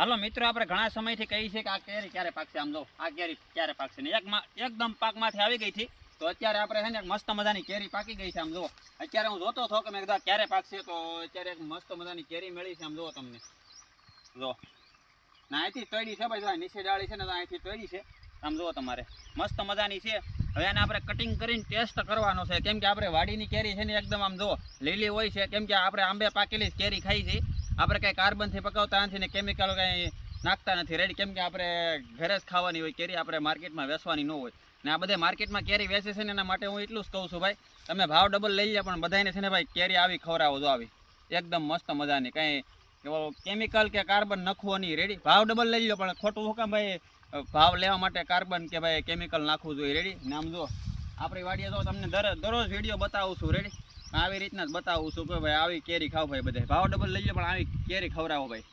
હાલો મિત્રો, આપણે ઘણા સમયથી કહીએ છીએ કે આ કેરી ક્યારે પાકશે. આમ જો આ કેરી ક્યારે પાકશે ને એકદમ પાકમાંથી આવી ગઈ હતી. તો અત્યારે આપણે છે ને મસ્ત મજાની કેરી પાકી ગઈ છે. આમ જુઓ, અત્યારે હું જોતો હતો કે મેં કીધું ક્યારે પાકશે, તો અત્યારે એક મસ્ત મજાની કેરી મળી છે. આમ જુઓ તમને, જો ના અહીંથી તોડી છે ભાઈ, નીચે ડાળી છે ને તો અહીંથી તોડી છે. આમ જુઓ તમારે મસ્ત મજાની છે. હવે આને આપણે કટિંગ કરીને ટેસ્ટ કરવાનો છે, કેમ કે આપણે વાડીની કેરી છે ને એકદમ આમ જુઓ લીલી હોય છે, કેમ કે આપણે આંબે પાકેલી જ કેરી ખાઈ છે. આપણે કંઈ કાર્બનથી પકાવતા નથી ને કેમિકલ કંઈ નાખતા નથી રેડી, કેમ કે આપણે ઘરે જ ખાવાની હોય કેરી, આપણે માર્કેટમાં વેચવાની ન હોય. ને આ બધા માર્કેટમાં કેરી વેચે છે ને એના માટે હું એટલું જ કહું છું ભાઈ, તમે ભાવ ડબલ લઈ લે પણ બધાને છે ને ભાઈ કેરી આવી ખવડાવો જો આવી એકદમ મસ્ત મજાની, કંઈ કેમિકલ કે કાર્બન નખવો નહીં રેડી. ભાવ ડબલ લઈ લો પણ ખોટું હુકામ ભાઈ ભાવ લેવા માટે કાર્બન કે ભાઈ કેમિકલ નાખવું જોઈએ રેડી. ને આમ જો આપણી વાડીએ તો તમને દરરોજ વિડીયો બતાવું છું રેડી, આવી રીતના જ બતાવું છું કે ભાઈ આવી કેરી ખાવ ભાઈ, બધા ભાવ ડબલ લઈ લો પણ આવી કેરી ખવડાવો ભાઈ.